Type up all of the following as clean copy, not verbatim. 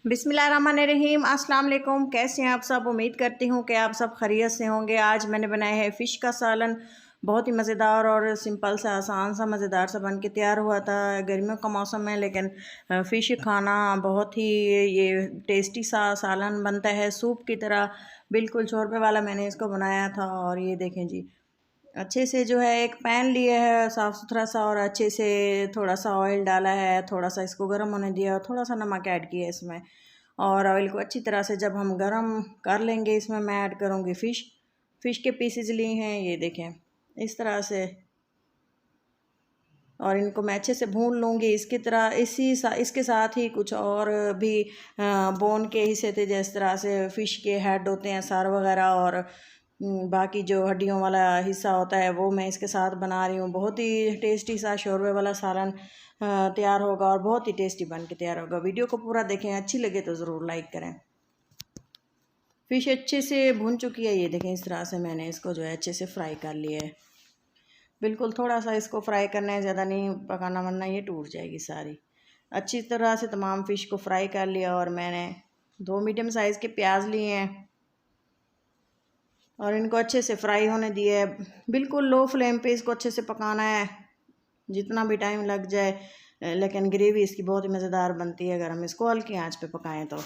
बिस्मिल्लाहिर्रहमानिर्रहीम। अस्सलाम वालेकुम। कैसे हैं आप सब? उम्मीद करती हूँ कि आप सब खैरियत से होंगे। आज मैंने बनाया है फ़िश का सालन। बहुत ही मज़ेदार और सिंपल सा आसान सा मज़ेदार सा बन के तैयार हुआ था। गर्मियों का मौसम है लेकिन फ़िश खाना बहुत ही ये टेस्टी सा सालन बनता है, सूप की तरह बिल्कुल शोरबे वाला मैंने इसको बनाया था। और ये देखें जी, अच्छे से जो है एक पैन लिया है साफ़ सुथरा सा और अच्छे से थोड़ा सा ऑयल डाला है, थोड़ा सा इसको गर्म होने दिया और थोड़ा सा नमक ऐड किया इसमें। और ऑयल को अच्छी तरह से जब हम गर्म कर लेंगे इसमें मैं ऐड करूँगी फ़िश के पीसेज लिए हैं, ये देखें इस तरह से। और इनको मैं अच्छे से भून लूँगी इसकी तरह। इसके साथ ही कुछ और भी बोन के हिस्से थे, जिस तरह से फ़िश के हेड होते हैं, सर वगैरह, और बाकी जो हड्डियों वाला हिस्सा होता है वो मैं इसके साथ बना रही हूँ। बहुत ही टेस्टी सा शोरबे वाला सालन तैयार होगा और बहुत ही टेस्टी बन के तैयार होगा। वीडियो को पूरा देखें, अच्छी लगे तो ज़रूर लाइक करें। फ़िश अच्छे से भून चुकी है, ये देखें इस तरह से मैंने इसको जो है अच्छे से फ्राई कर लिया है। बिल्कुल थोड़ा सा इसको फ्राई करना है, ज़्यादा नहीं पकाना वरना ये टूट जाएगी सारी। अच्छी तरह से तमाम फ़िश को फ्राई कर लिया। और मैंने 2 मीडियम साइज़ के प्याज लिए हैं और इनको अच्छे से फ्राई होने दिया है। बिल्कुल लो फ्लेम पे इसको अच्छे से पकाना है, जितना भी टाइम लग जाए, लेकिन ग्रेवी इसकी बहुत ही मज़ेदार बनती है अगर हम इसको हल्की आंच पे पकाएं तो।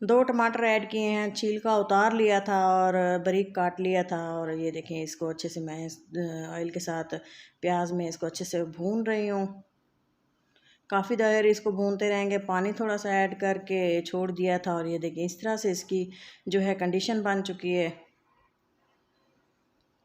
2 टमाटर ऐड किए हैं, छिलका उतार लिया था और बारीक काट लिया था। और ये देखें इसको अच्छे से मैं ऑयल के साथ प्याज में इसको अच्छे से भून रही हूँ। काफ़ी देर इसको भूनते रहेंगे, पानी थोड़ा सा ऐड करके छोड़ दिया था। और ये देखिए इस तरह से इसकी जो है कंडीशन बन चुकी है।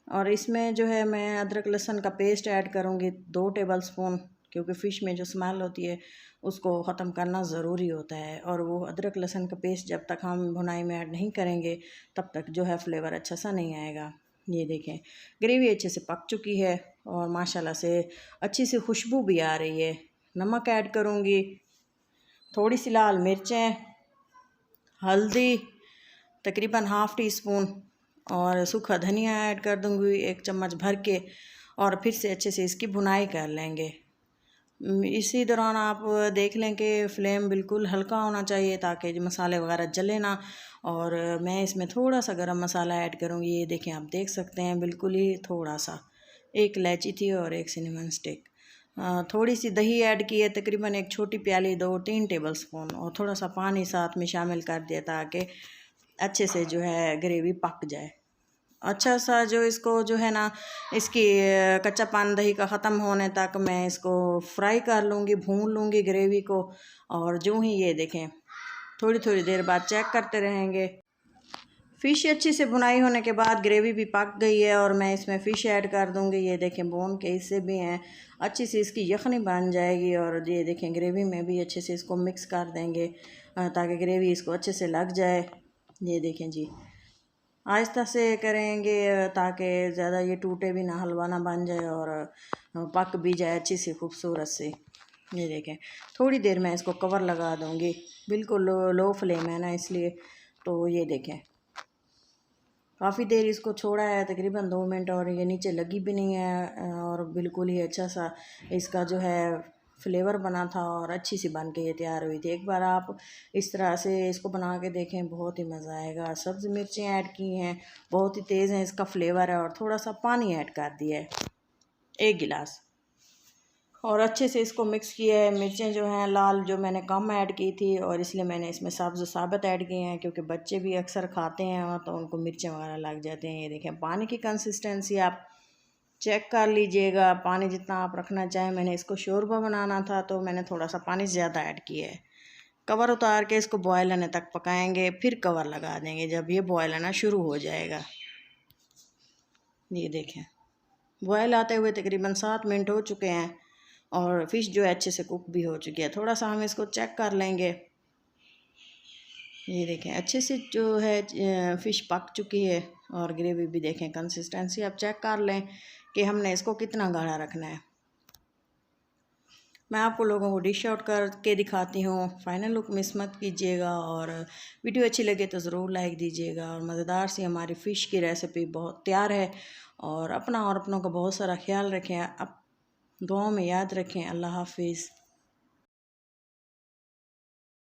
और इसमें जो है मैं अदरक लहसुन का पेस्ट ऐड करूँगी 2 टेबलस्पून, क्योंकि फ़िश में जो स्मेल होती है उसको ख़त्म करना ज़रूरी होता है। और वो अदरक लहसुन का पेस्ट जब तक हम भुनाई में ऐड नहीं करेंगे तब तक जो है फ्लेवर अच्छा सा नहीं आएगा। ये देखें ग्रेवी अच्छे से पक चुकी है और माशाल्लाह से अच्छी सी खुशबू भी आ रही है। नमक ऐड करूँगी, थोड़ी सी लाल मिर्चें, हल्दी तकरीबन ½ टीस्पून और सूखा धनिया ऐड कर दूँगी 1 चम्मच भर के। और फिर से अच्छे से इसकी भुनाई कर लेंगे। इसी दौरान आप देख लें कि फ्लेम बिल्कुल हल्का होना चाहिए ताकि मसाले वगैरह जले ना। और मैं इसमें थोड़ा सा गरम मसाला ऐड करूँगी। ये देखें आप देख सकते हैं बिल्कुल ही थोड़ा सा, 1 इलायची थी और 1 सिनेमन स्टिक। थोड़ी सी दही ऐड की है, तकरीबन 1 छोटी प्याली 2-3 टेबलस्पून, और थोड़ा सा पानी साथ में शामिल कर दिया ताकि अच्छे से जो है ग्रेवी पक जाए। अच्छा सा जो इसको जो है ना इसकी कच्चापन दही का ख़त्म होने तक मैं इसको फ्राई कर लूँगी, भून लूँगी ग्रेवी को। और जो ही ये देखें थोड़ी थोड़ी देर बाद चेक करते रहेंगे। फ़िश अच्छी से भुनाई होने के बाद ग्रेवी भी पक गई है और मैं इसमें फ़िश ऐड कर दूँगी। ये देखें बोन के हिस्से भी हैं, अच्छी सी इसकी यखनी बन जाएगी। और ये देखें ग्रेवी में भी अच्छे से इसको मिक्स कर देंगे ताकि ग्रेवी इसको अच्छे से लग जाए। ये देखें जी, आहिस्ता से करेंगे ताकि ज़्यादा ये टूटे भी ना, हलवा ना बन जाए और पक भी जाए अच्छी सी खूबसूरत से। ये देखें थोड़ी देर मैं इसको कवर लगा दूँगी, बिल्कुल लो फ्लेम है ना इसलिए। तो ये देखें काफ़ी देर इसको छोड़ा है, तकरीबन 2 मिनट, और ये नीचे लगी भी नहीं है और बिल्कुल ही अच्छा सा इसका जो है फ्लेवर बना था और अच्छी सी बन के ये तैयार हुई थी। एक बार आप इस तरह से इसको बना के देखें, बहुत ही मज़ा आएगा। सब्ज़ मिर्चें ऐड की हैं, बहुत ही तेज़ है इसका फ्लेवर है। और थोड़ा सा पानी ऐड कर दिया है 1 गिलास, और अच्छे से इसको मिक्स किया है। मिर्चें जो हैं लाल जो मैंने कम ऐड की थी, और इसलिए मैंने इसमें सब्ज़ साबित ऐड किए हैं क्योंकि बच्चे भी अक्सर खाते हैं तो उनको मिर्चें वगैरह लग जाते हैं। ये देखें पानी की कंसिस्टेंसी आप चेक कर लीजिएगा, पानी जितना आप रखना चाहें। मैंने इसको शोरबा बनाना था तो मैंने थोड़ा सा पानी ज़्यादा ऐड किया है। कवर उतार के इसको बॉयल आने तक पकाएंगे, फिर कवर लगा देंगे जब ये बॉयल आना शुरू हो जाएगा। ये देखें बॉयल आते हुए तकरीबन 7 मिनट हो चुके हैं और फ़िश जो है अच्छे से कुक भी हो चुकी है। थोड़ा सा हम इसको चेक कर लेंगे। ये देखें अच्छे से जो है फ़िश पक चुकी है और ग्रेवी भी देखें, कंसिस्टेंसी आप चेक कर लें कि हमने इसको कितना गाढ़ा रखना है। मैं आपको लोगों को डिश आउट करके दिखाती हूँ। फाइनल लुक मिस मत कीजिएगा और वीडियो अच्छी लगे तो ज़रूर लाइक दीजिएगा। और मज़ेदार सी हमारी फ़िश की रेसिपी बहुत तैयार है। और अपना और अपनों का बहुत सारा ख्याल रखें, अब दुआओं में याद रखें। अल्लाह हाफिज़।